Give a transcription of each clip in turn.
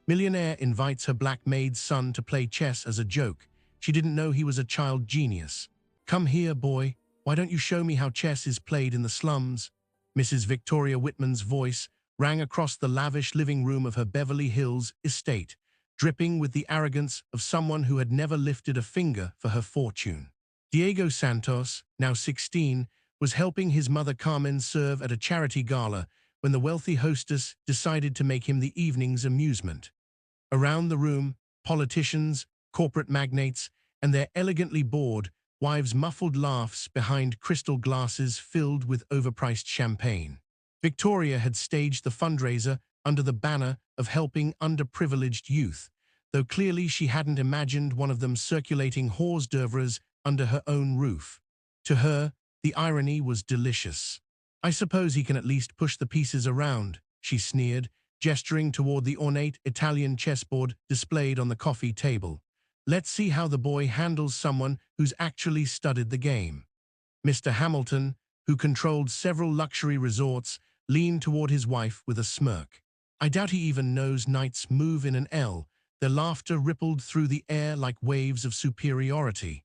Millionaire invites her black maid's son to play chess as a joke. She didn't know he was a child genius. "Come here, boy. Why don't you show me how chess is played in the slums?" Mrs. Victoria Whitman's voice rang across the lavish living room of her Beverly Hills estate, dripping with the arrogance of someone who had never lifted a finger for her fortune. Diego Santos, now 16, was helping his mother Carmen serve at a charity gala when the wealthy hostess decided to make him the evening's amusement. Around the room, politicians, corporate magnates, and their elegantly bored wives muffled laughs behind crystal glasses filled with overpriced champagne. Victoria had staged the fundraiser under the banner of helping underprivileged youth, though clearly she hadn't imagined one of them circulating hors d'oeuvres under her own roof. To her, the irony was delicious. "I suppose he can at least push the pieces around," she sneered, gesturing toward the ornate Italian chessboard displayed on the coffee table. "Let's see how the boy handles someone who's actually studied the game." Mr. Hamilton, who controlled several luxury resorts, leaned toward his wife with a smirk. "I doubt he even knows knights move in an L." Their laughter rippled through the air like waves of superiority.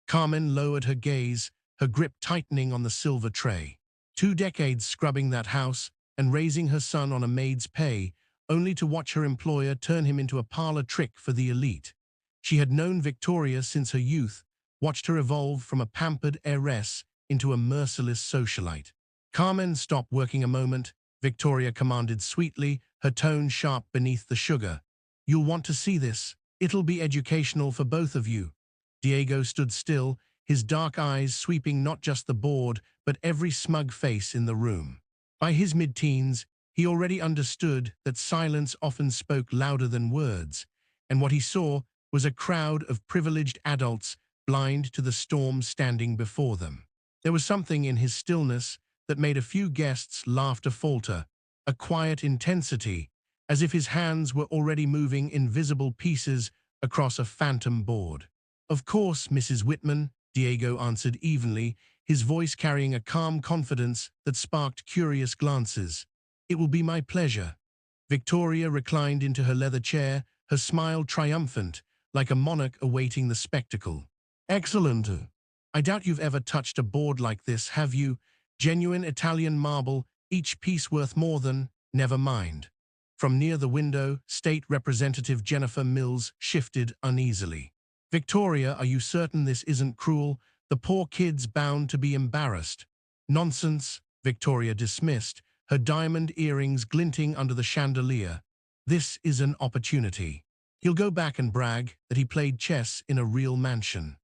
Carmen lowered her gaze, her grip tightening on the silver tray. 2 decades scrubbing that house and raising her son on a maid's pay, only to watch her employer turn him into a parlor trick for the elite. She had known Victoria since her youth, watched her evolve from a pampered heiress into a merciless socialite. "Carmen, stop working a moment," Victoria commanded sweetly, her tone sharp beneath the sugar. "You'll want to see this. It'll be educational for both of you." Diego stood still, his dark eyes sweeping not just the board, but every smug face in the room. By his mid-teens, he already understood that silence often spoke louder than words, and what he saw was a crowd of privileged adults blind to the storm standing before them. There was something in his stillness that made a few guests' laughter falter, a quiet intensity, as if his hands were already moving invisible pieces across a phantom board. "Of course, Mrs. Whitman," Diego answered evenly, his voice carrying a calm confidence that sparked curious glances. "It will be my pleasure." Victoria reclined into her leather chair, her smile triumphant, like a monarch awaiting the spectacle. "Excellent. I doubt you've ever touched a board like this, have you? Genuine Italian marble, each piece worth more than, never mind." From near the window, State Representative Jennifer Mills shifted uneasily. "Victoria, are you certain this isn't cruel? The poor kid's bound to be embarrassed." "Nonsense," Victoria dismissed, her diamond earrings glinting under the chandelier. "This is an opportunity. He'll go back and brag that he played chess in a real mansion."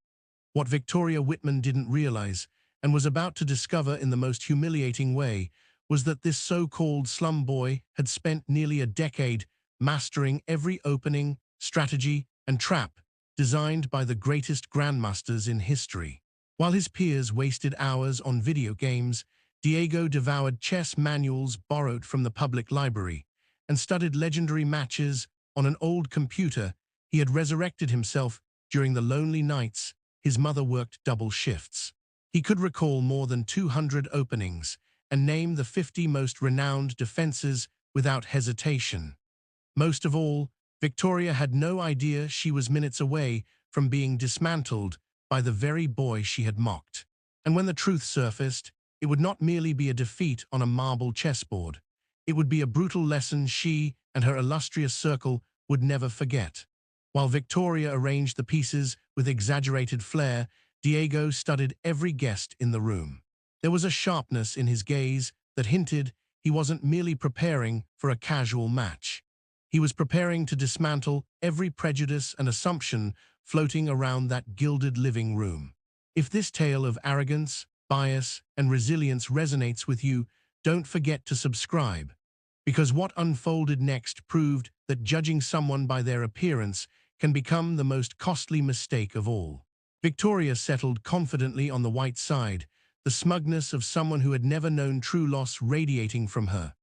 What Victoria Whitman didn't realize, and was about to discover in the most humiliating way, was that this so-called slum boy had spent nearly a decade mastering every opening, strategy, and trap designed by the greatest grandmasters in history. While his peers wasted hours on video games, Diego devoured chess manuals borrowed from the public library and studied legendary matches on an old computer. He had resurrected himself during the lonely nights his mother worked double shifts. He could recall more than 200 openings and name the 50 most renowned defenses without hesitation. Most of all, Victoria had no idea she was minutes away from being dismantled by the very boy she had mocked. And when the truth surfaced, it would not merely be a defeat on a marble chessboard. It would be a brutal lesson she and her illustrious circle would never forget. While Victoria arranged the pieces with exaggerated flair, Diego studied every guest in the room. There was a sharpness in his gaze that hinted he wasn't merely preparing for a casual match. He was preparing to dismantle every prejudice and assumption floating around that gilded living room. If this tale of arrogance, bias, and resilience resonates with you, don't forget to subscribe. Because what unfolded next proved that judging someone by their appearance can become the most costly mistake of all. Victoria settled confidently on the white side, the smugness of someone who had never known true loss radiating from her.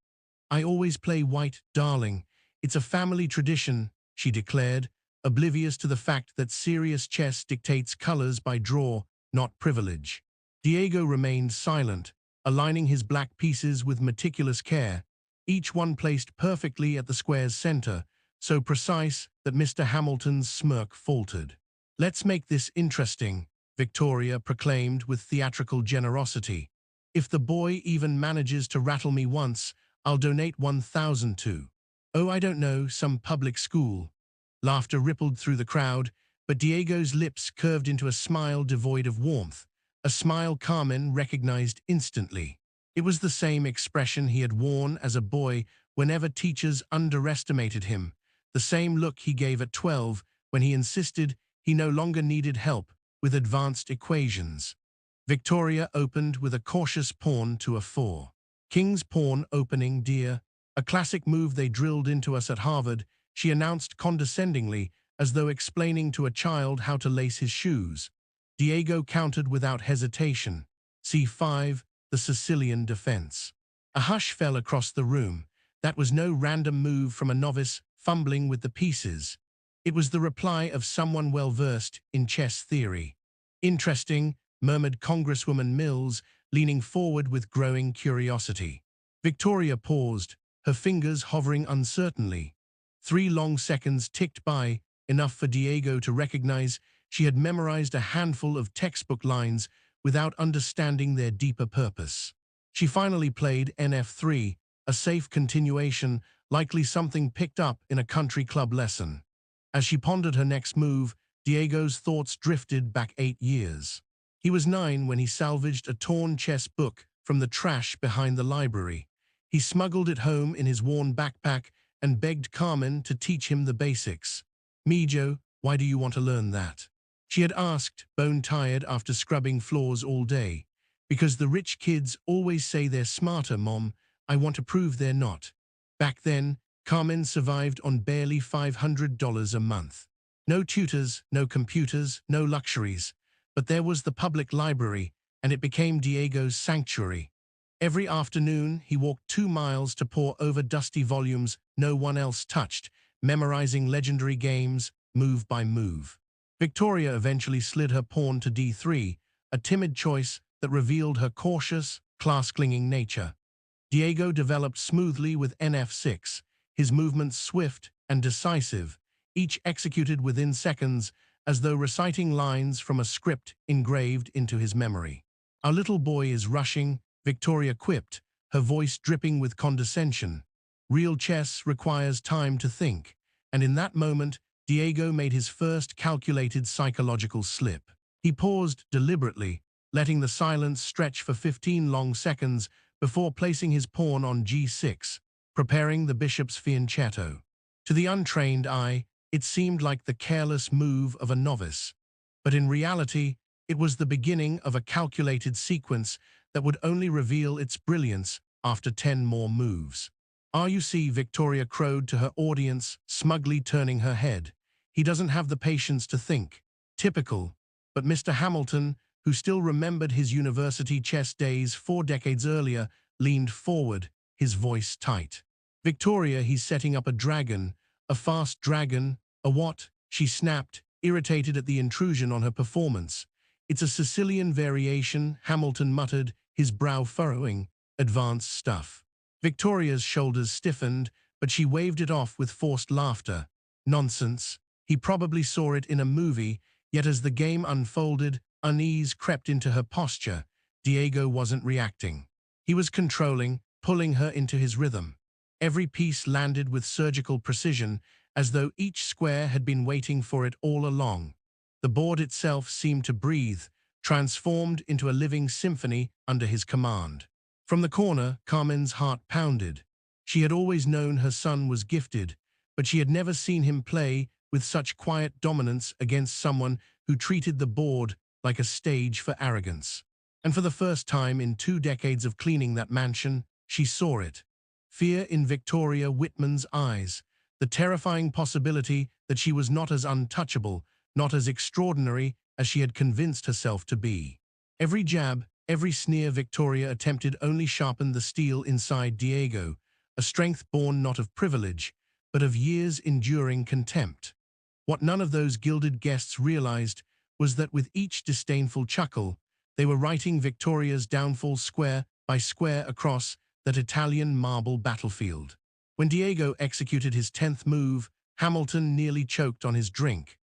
"I always play white, darling. It's a family tradition," she declared, oblivious to the fact that serious chess dictates colors by draw, not privilege. Diego remained silent, aligning his black pieces with meticulous care, each one placed perfectly at the square's center, so precise that Mr. Hamilton's smirk faltered. "Let's make this interesting," Victoria proclaimed with theatrical generosity. "If the boy even manages to rattle me once, I'll donate 1,000 to, oh, I don't know, some public school." Laughter rippled through the crowd, but Diego's lips curved into a smile devoid of warmth, a smile Carmen recognized instantly. It was the same expression he had worn as a boy whenever teachers underestimated him, the same look he gave at 12 when he insisted he no longer needed help with advanced equations. Victoria opened with a cautious pawn to a 4. King's pawn opening, dear. A classic move they drilled into us at Harvard, she announced condescendingly, as though explaining to a child how to lace his shoes. Diego countered without hesitation. C5, the Sicilian defense. A hush fell across the room. That was no random move from a novice fumbling with the pieces. It was the reply of someone well-versed in chess theory. "Interesting," murmured Congresswoman Mills, leaning forward with growing curiosity. Victoria paused, her fingers hovering uncertainly. 3 long seconds ticked by, enough for Diego to recognize she had memorized a handful of textbook lines without understanding their deeper purpose. She finally played NF3, a safe continuation, likely something picked up in a country club lesson. As she pondered her next move, Diego's thoughts drifted back 8 years. He was 9 when he salvaged a torn chess book from the trash behind the library. He smuggled it home in his worn backpack and begged Carmen to teach him the basics. "Mijo, why do you want to learn that?" she had asked, bone-tired after scrubbing floors all day. "Because the rich kids always say they're smarter, Mom. I want to prove they're not." Back then, Carmen survived on barely $500 a month. No tutors, no computers, no luxuries. But there was the public library, and it became Diego's sanctuary. Every afternoon, he walked 2 miles to pore over dusty volumes no one else touched, memorizing legendary games, move by move. Victoria eventually slid her pawn to D3, a timid choice that revealed her cautious, class-clinging nature. Diego developed smoothly with NF6, his movements swift and decisive, each executed within seconds, as though reciting lines from a script engraved into his memory. "Our little boy is rushing," Victoria quipped, her voice dripping with condescension. "Real chess requires time to think," and in that moment, Diego made his first calculated psychological slip. He paused deliberately, letting the silence stretch for 15 long seconds before placing his pawn on G6, preparing the bishop's fianchetto. To the untrained eye, it seemed like the careless move of a novice, but in reality, it was the beginning of a calculated sequence that would only reveal its brilliance after 10 more moves. "RUC," Victoria crowed to her audience, smugly turning her head. "He doesn't have the patience to think." Typical. But Mr. Hamilton, who still remembered his university chess days 4 decades earlier, leaned forward, his voice tight. "Victoria, he's setting up a dragon. A fast dragon." "A what?" she snapped, irritated at the intrusion on her performance. "It's a Sicilian variation," Hamilton muttered, his brow furrowing. "Advanced stuff." Victoria's shoulders stiffened, but she waved it off with forced laughter. "Nonsense. He probably saw it in a movie," yet as the game unfolded, unease crept into her posture. Diego wasn't reacting. He was controlling, pulling her into his rhythm. Every piece landed with surgical precision, as though each square had been waiting for it all along. The board itself seemed to breathe, transformed into a living symphony under his command. From the corner, Carmen's heart pounded. She had always known her son was gifted, but she had never seen him play with such quiet dominance against someone who treated the board like a stage for arrogance. And for the first time in 2 decades of cleaning that mansion, she saw it. Fear in Victoria Whitman's eyes, the terrifying possibility that she was not as untouchable, not as extraordinary as she had convinced herself to be. Every jab, every sneer Victoria attempted only sharpened the steel inside Diego, a strength born not of privilege, but of years enduring contempt. What none of those gilded guests realized was that with each disdainful chuckle, they were writing Victoria's downfall square by square across that Italian marble battlefield. When Diego executed his 10th move, Hamilton nearly choked on his drink.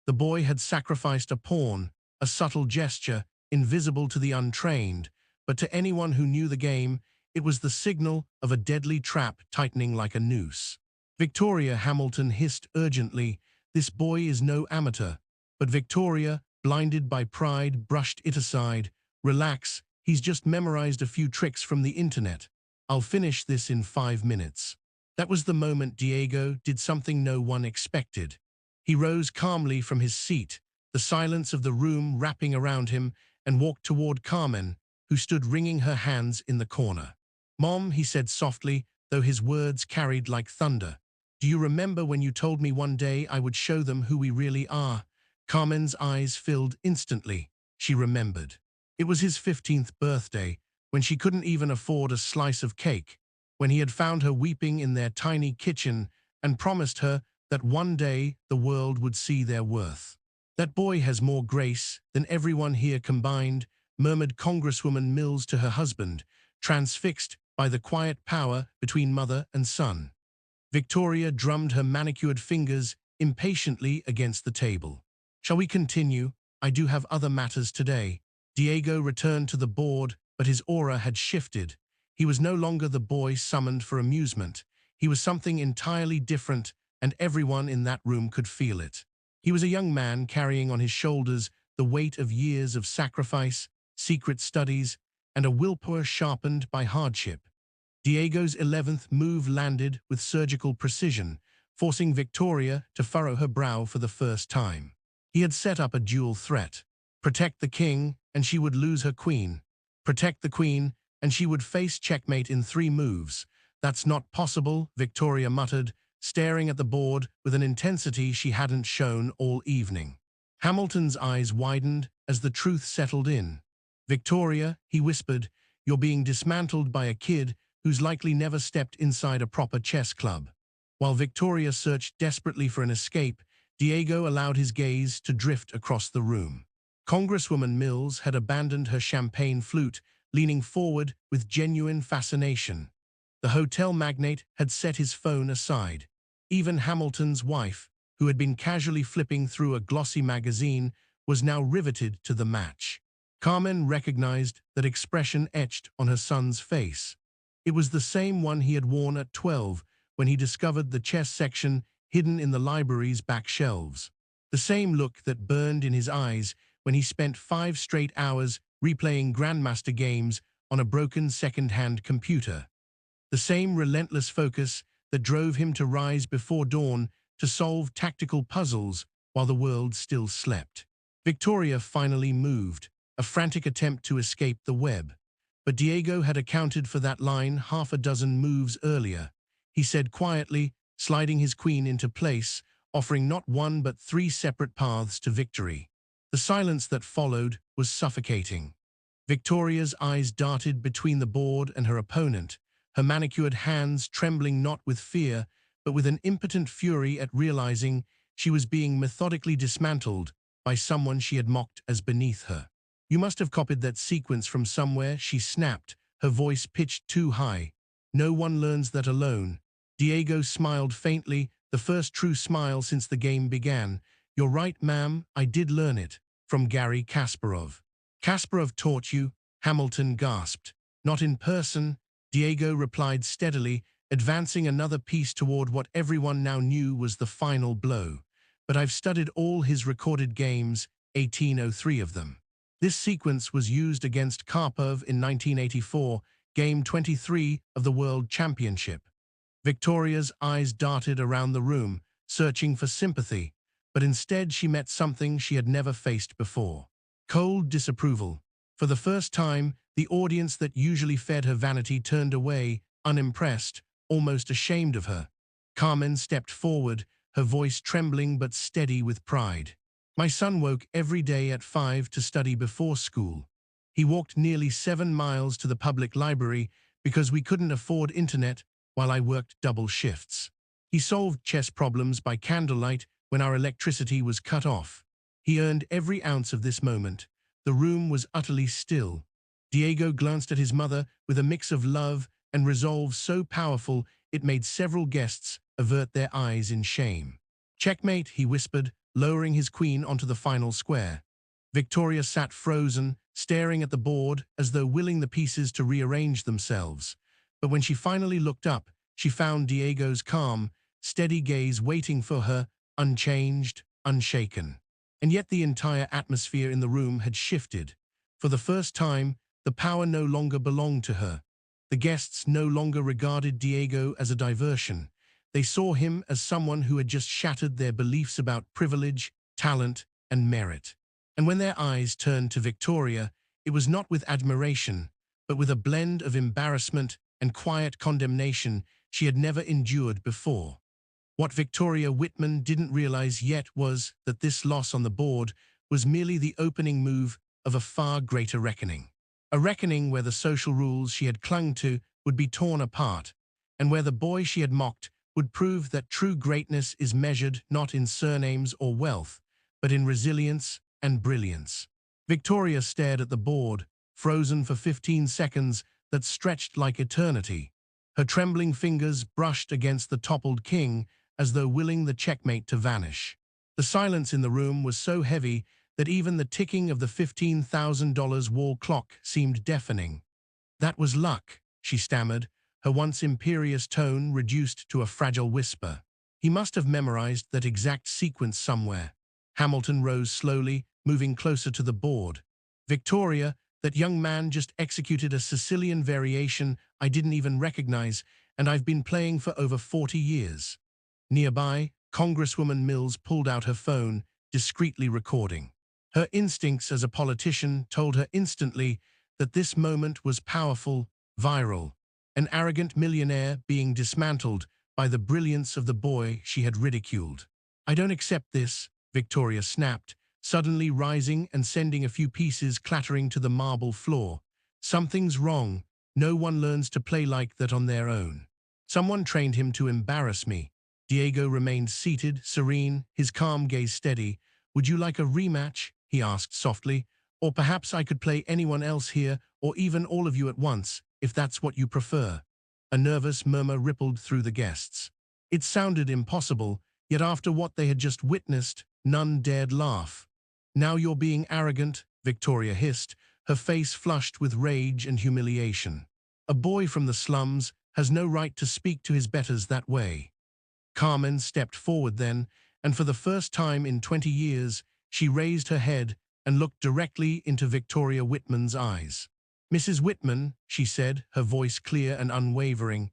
The boy had sacrificed a pawn, a subtle gesture, invisible to the untrained, but to anyone who knew the game, it was the signal of a deadly trap tightening like a noose. Victoria, Hamilton hissed urgently, "This boy is no amateur." But Victoria, blinded by pride, brushed it aside. "Relax, he's just memorized a few tricks from the internet. I'll finish this in 5 minutes." That was the moment Diego did something no one expected. He rose calmly from his seat, the silence of the room wrapping around him, and walked toward Carmen, who stood wringing her hands in the corner. "Mom," he said softly, though his words carried like thunder, "do you remember when you told me one day I would show them who we really are?" Carmen's eyes filled instantly. She remembered. It was his 15th birthday, when she couldn't even afford a slice of cake, when he had found her weeping in their tiny kitchen and promised her that one day the world would see their worth. "That boy has more grace than everyone here combined," murmured Congresswoman Mills to her husband, transfixed by the quiet power between mother and son. Victoria drummed her manicured fingers impatiently against the table. "Shall we continue? I do have other matters today." Diego returned to the board, but his aura had shifted. He was no longer the boy summoned for amusement. He was something entirely different, and everyone in that room could feel it. He was a young man carrying on his shoulders the weight of years of sacrifice, secret studies, and a willpower sharpened by hardship. Diego's 11th move landed with surgical precision, forcing Victoria to furrow her brow for the first time. He had set up a dual threat. Protect the king, and she would lose her queen. Protect the queen, and she would face checkmate in 3 moves. "That's not possible," Victoria muttered, staring at the board with an intensity she hadn't shown all evening. Hamilton's eyes widened as the truth settled in. "Victoria," he whispered, "you're being dismantled by a kid who's likely never stepped inside a proper chess club." While Victoria searched desperately for an escape, Diego allowed his gaze to drift across the room. Congresswoman Mills had abandoned her champagne flute, leaning forward with genuine fascination. The hotel magnate had set his phone aside. Even Hamilton's wife, who had been casually flipping through a glossy magazine, was now riveted to the match. Carmen recognized that expression etched on her son's face. It was the same one he had worn at 12 when he discovered the chess section hidden in the library's back shelves. The same look that burned in his eyes when he spent 5 straight hours replaying Grandmaster games on a broken second-hand computer. The same relentless focus that drove him to rise before dawn to solve tactical puzzles while the world still slept. Victoria finally moved, a frantic attempt to escape the web. But Diego had accounted for that line half a dozen moves earlier. He said quietly, sliding his queen into place, offering not 1 but 3 separate paths to victory. The silence that followed was suffocating. Victoria's eyes darted between the board and her opponent, her manicured hands trembling not with fear, but with an impotent fury at realizing she was being methodically dismantled by someone she had mocked as beneath her. "You must have copied that sequence from somewhere," she snapped, her voice pitched too high. "No one learns that alone." Diego smiled faintly, the first true smile since the game began. "You're right, ma'am, I did learn it. From Garry Kasparov." "Kasparov taught you?" Hamilton gasped. "Not in person," Diego replied steadily, advancing another piece toward what everyone now knew was the final blow. "But I've studied all his recorded games, 1803 of them." This sequence was used against Karpov in 1984, Game 23 of the World Championship. Victoria's eyes darted around the room, searching for sympathy, but instead she met something she had never faced before. Cold disapproval. For the first time, the audience that usually fed her vanity turned away, unimpressed, almost ashamed of her. Carmen stepped forward, her voice trembling but steady with pride. "My son woke every day at 5 to study before school. He walked nearly 7 miles to the public library because we couldn't afford internet while I worked double shifts. He solved chess problems by candlelight when our electricity was cut off. He earned every ounce of this moment." The room was utterly still. Diego glanced at his mother with a mix of love and resolve so powerful it made several guests avert their eyes in shame. Checkmate, he whispered, lowering his queen onto the final square. Victoria sat frozen, staring at the board as though willing the pieces to rearrange themselves. But when she finally looked up, she found Diego's calm, steady gaze waiting for her, unchanged, unshaken. And yet the entire atmosphere in the room had shifted. For the first time, the power no longer belonged to her. The guests no longer regarded Diego as a diversion. They saw him as someone who had just shattered their beliefs about privilege, talent, and merit. And when their eyes turned to Victoria, it was not with admiration, but with a blend of embarrassment and quiet condemnation she had never endured before. What Victoria Whitman didn't realize yet was that this loss on the board was merely the opening move of a far greater reckoning. A reckoning where the social rules she had clung to would be torn apart, and where the boy she had mocked would prove that true greatness is measured not in surnames or wealth, but in resilience and brilliance. Victoria stared at the board, frozen for 15 seconds that stretched like eternity. Her trembling fingers brushed against the toppled king as though willing the checkmate to vanish. The silence in the room was so heavy that even the ticking of the $15,000 wall clock seemed deafening. "That was luck," she stammered, her once imperious tone reduced to a fragile whisper. "He must have memorized that exact sequence somewhere." Hamilton rose slowly, moving closer to the board. "Victoria, that young man just executed a Sicilian variation I didn't even recognize, and I've been playing for over 40 years. Nearby, Congresswoman Mills pulled out her phone, discreetly recording. Her instincts as a politician told her instantly that this moment was powerful, viral, an arrogant millionaire being dismantled by the brilliance of the boy she had ridiculed. "I don't accept this," Victoria snapped, suddenly rising and sending a few pieces clattering to the marble floor. "Something's wrong. No one learns to play like that on their own. Someone trained him to embarrass me." Diego remained seated, serene, his calm gaze steady. "Would you like a rematch?" he asked softly. "Or perhaps I could play anyone else here, or even all of you at once, if that's what you prefer." A nervous murmur rippled through the guests. It sounded impossible, yet after what they had just witnessed, none dared laugh. "Now you're being arrogant," Victoria hissed, her face flushed with rage and humiliation. "A boy from the slums has no right to speak to his betters that way." Carmen stepped forward then, and for the first time in 20 years, she raised her head and looked directly into Victoria Whitman's eyes. "Mrs. Whitman," she said, her voice clear and unwavering,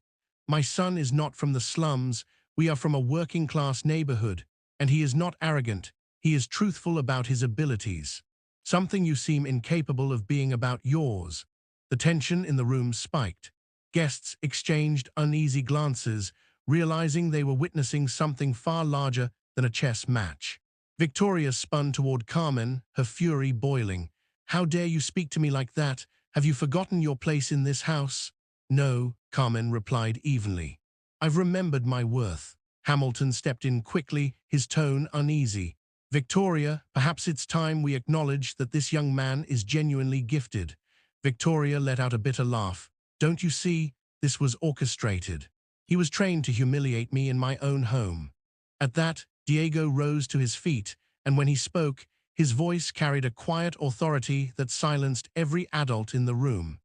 "my son is not from the slums. We are from a working-class neighborhood, and he is not arrogant. He is truthful about his abilities. Something you seem incapable of being about yours." The tension in the room spiked. Guests exchanged uneasy glances, realizing they were witnessing something far larger than a chess match. Victoria spun toward Carmen, her fury boiling. "How dare you speak to me like that? Have you forgotten your place in this house?" "No," Carmen replied evenly. "I've remembered my worth." Hamilton stepped in quickly, his tone uneasy. "Victoria, perhaps it's time we acknowledge that this young man is genuinely gifted." Victoria let out a bitter laugh. "Don't you see? This was orchestrated. He was trained to humiliate me in my own home." At that, Diego rose to his feet, and when he spoke, his voice carried a quiet authority that silenced every adult in the room.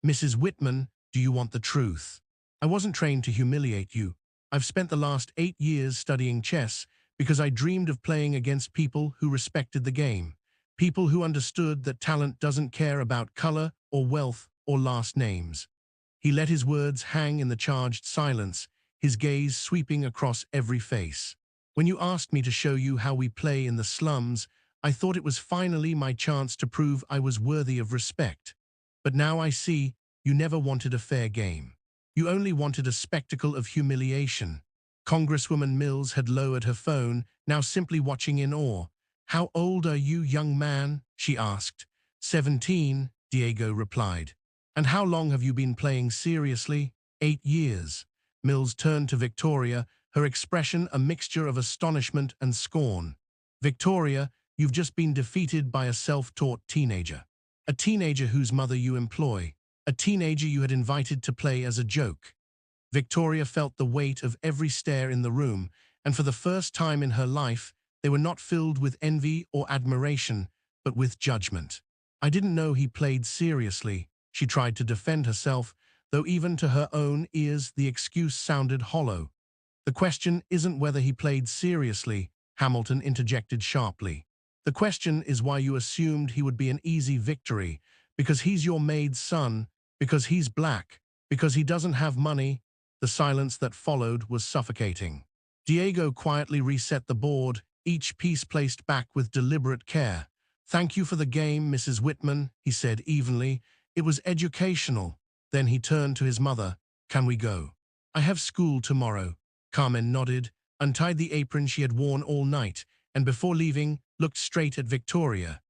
"Mrs. Whitman, do you want the truth? I wasn't trained to humiliate you. I've spent the last 8 years studying chess because I dreamed of playing against people who respected the game, people who understood that talent doesn't care about color or wealth or last names." He let his words hang in the charged silence, his gaze sweeping across every face. "When you asked me to show you how we play in the slums, I thought it was finally my chance to prove I was worthy of respect. But now I see you never wanted a fair game. You only wanted a spectacle of humiliation." Congresswoman Mills had lowered her phone, now simply watching in awe. "How old are you, young man?" she asked. 17, Diego replied. "And how long have you been playing seriously?" 8 years. Mills turned to Victoria, her expression a mixture of astonishment and scorn. "Victoria, you've just been defeated by a self-taught teenager. A teenager whose mother you employ. A teenager you had invited to play as a joke." Victoria felt the weight of every stare in the room, and for the first time in her life, they were not filled with envy or admiration, but with judgment. I didn't know he played seriously, she tried to defend herself, though even to her own ears the excuse sounded hollow. The question isn't whether he played seriously, Hamilton interjected sharply. The question is why you assumed he would be an easy victory, because he's your maid's son, because he's black, because he doesn't have money. The silence that followed was suffocating. Diego quietly reset the board, each piece placed back with deliberate care. "Thank you for the game, Mrs. Whitman," he said evenly. "It was educational." Then he turned to his mother. "Can we go?" "I have school tomorrow." Carmen nodded, untied the apron she had worn all night, and before leaving, looked straight at Victoria.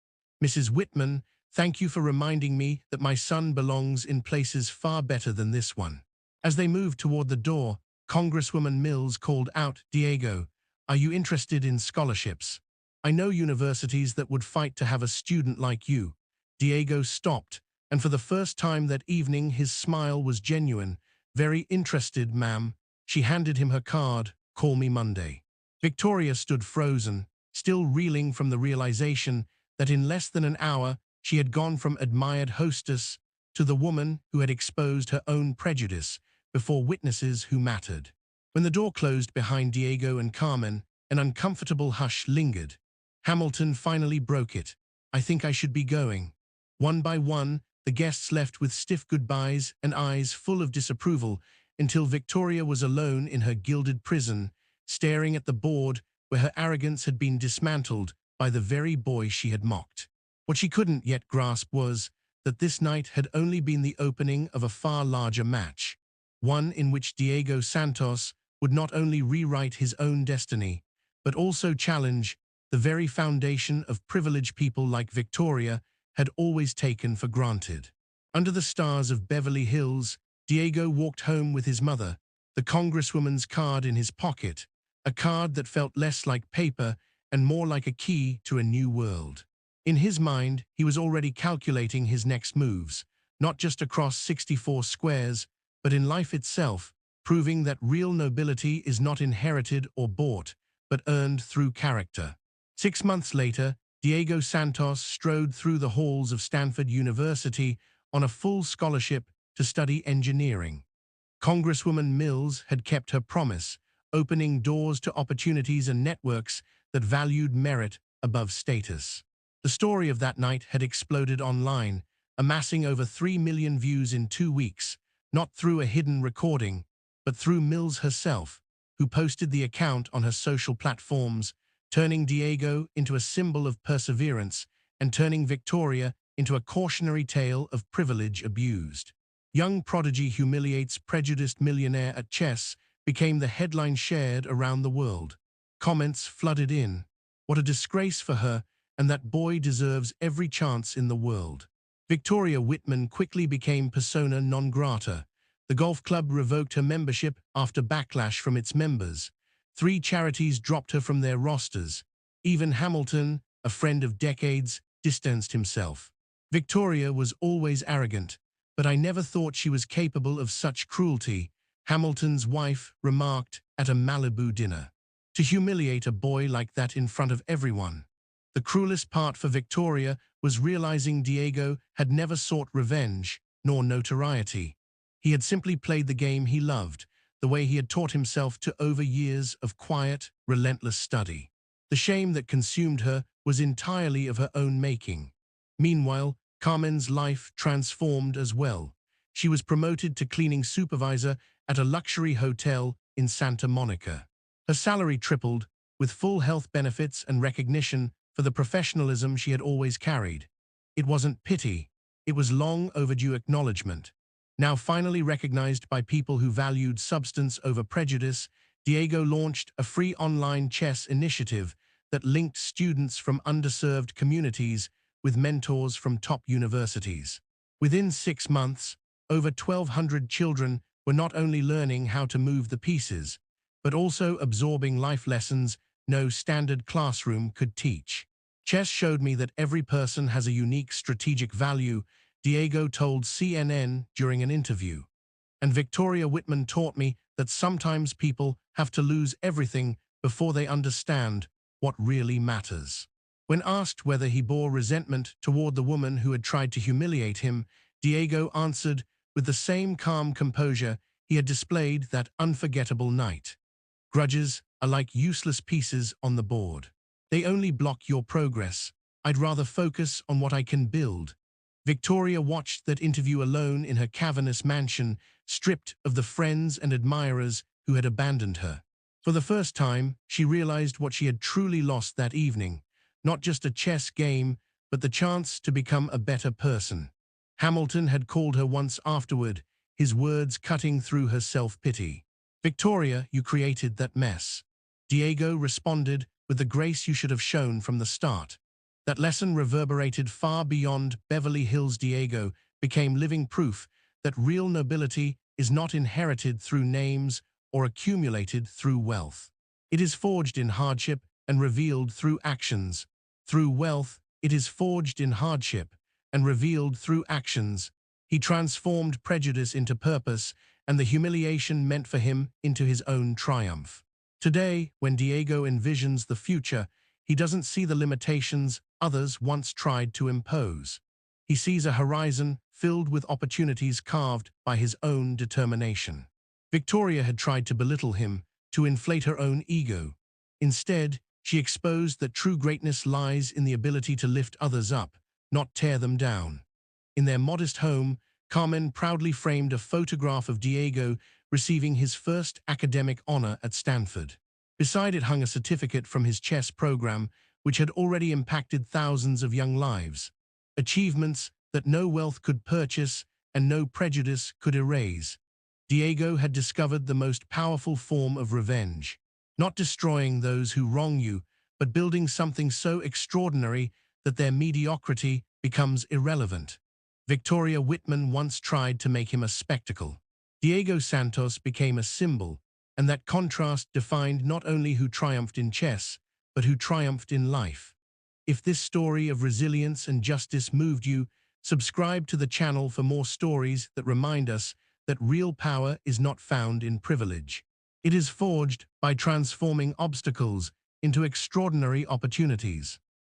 "Mrs. Whitman, thank you for reminding me that my son belongs in places far better than this one." As they moved toward the door, Congresswoman Mills called out, "Diego, are you interested in scholarships? I know universities that would fight to have a student like you." Diego stopped, and for the first time that evening his smile was genuine. "Very interested, ma'am." She handed him her card. "Call me Monday." Victoria stood frozen, still reeling from the realization that in less than an hour she had gone from admired hostess to the woman who had exposed her own prejudice before witnesses who mattered. When the door closed behind Diego and Carmen, an uncomfortable hush lingered. Hamilton finally broke it. "I think I should be going." One by one, the guests left with stiff goodbyes and eyes full of disapproval until Victoria was alone in her gilded prison, staring at the board where her arrogance had been dismantled by the very boy she had mocked. What she couldn't yet grasp was that this night had only been the opening of a far larger match, one in which Diego Santos would not only rewrite his own destiny, but also challenge the very foundation of privileged people like Victoria had always taken for granted. Under the stars of Beverly Hills, Diego walked home with his mother, the congresswoman's card in his pocket, a card that felt less like paper and more like a key to a new world. In his mind, he was already calculating his next moves, not just across 64 squares, but in life itself, proving that real nobility is not inherited or bought, but earned through character. 6 months later, Diego Santos strode through the halls of Stanford University on a full scholarship to study engineering. Congresswoman Mills had kept her promise, opening doors to opportunities and networks that valued merit above status. The story of that night had exploded online, amassing over 3 million views in 2 weeks, not through a hidden recording, but through Mills herself, who posted the account on her social platforms, turning Diego into a symbol of perseverance and turning Victoria into a cautionary tale of privilege abused. "Young prodigy humiliates prejudiced millionaire at chess" became the headline shared around the world. Comments flooded in. "What a disgrace for her, and that boy deserves every chance in the world." Victoria Whitman quickly became persona non grata. The golf club revoked her membership after backlash from its members. 3 charities dropped her from their rosters. Even Hamilton, a friend of decades, distanced himself. "Victoria was always arrogant, but I never thought she was capable of such cruelty," Hamilton's wife remarked at a Malibu dinner. "To humiliate a boy like that in front of everyone." The cruelest part for Victoria was realizing Diego had never sought revenge nor notoriety. He had simply played the game he loved, the way he had taught himself to over years of quiet, relentless study. The shame that consumed her was entirely of her own making. Meanwhile, Carmen's life transformed as well. She was promoted to cleaning supervisor at a luxury hotel in Santa Monica. Her salary tripled, with full health benefits and recognition for the professionalism she had always carried. It wasn't pity, it was long overdue acknowledgement. Now finally recognized by people who valued substance over prejudice, Diego launched a free online chess initiative that linked students from underserved communities with mentors from top universities. Within 6 months, over 1,200 children were not only learning how to move the pieces, but also absorbing life lessons no standard classroom could teach. "Chess showed me that every person has a unique strategic value," Diego told CNN during an interview. "And Victoria Whitman taught me that sometimes people have to lose everything before they understand what really matters. When asked whether he bore resentment toward the woman who had tried to humiliate him, Diego answered with the same calm composure he had displayed that unforgettable night. Grudges are like useless pieces on the board. They only block your progress. I'd rather focus on what I can build. Victoria watched that interview alone in her cavernous mansion, stripped of the friends and admirers who had abandoned her. For the first time, she realized what she had truly lost that evening, not just a chess game, but the chance to become a better person. Hamilton had called her once afterward, his words cutting through her self-pity. "Victoria, you created that mess." Diego responded with the grace you should have shown from the start. That lesson reverberated far beyond Beverly Hills. Diego became living proof that real nobility is not inherited through names or accumulated through wealth. It is forged in hardship and revealed through actions. Through wealth, it is forged in hardship and revealed through actions. He transformed prejudice into purpose and the humiliation meant for him into his own triumph. Today, when Diego envisions the future, he doesn't see the limitations others once tried to impose. He sees a horizon filled with opportunities carved by his own determination. Victoria had tried to belittle him, to inflate her own ego. Instead, she exposed that true greatness lies in the ability to lift others up, not tear them down. In their modest home, Carmen proudly framed a photograph of Diego receiving his first academic honor at Stanford. Beside it hung a certificate from his chess program, which had already impacted thousands of young lives. Achievements that no wealth could purchase and no prejudice could erase. Diego had discovered the most powerful form of revenge. Not destroying those who wrong you, but building something so extraordinary that their mediocrity becomes irrelevant. Victoria Whitman once tried to make him a spectacle. Diego Santos became a symbol, and that contrast defined not only who triumphed in chess, but who triumphed in life. If this story of resilience and justice moved you, subscribe to the channel for more stories that remind us that real power is not found in privilege. It is forged by transforming obstacles into extraordinary opportunities.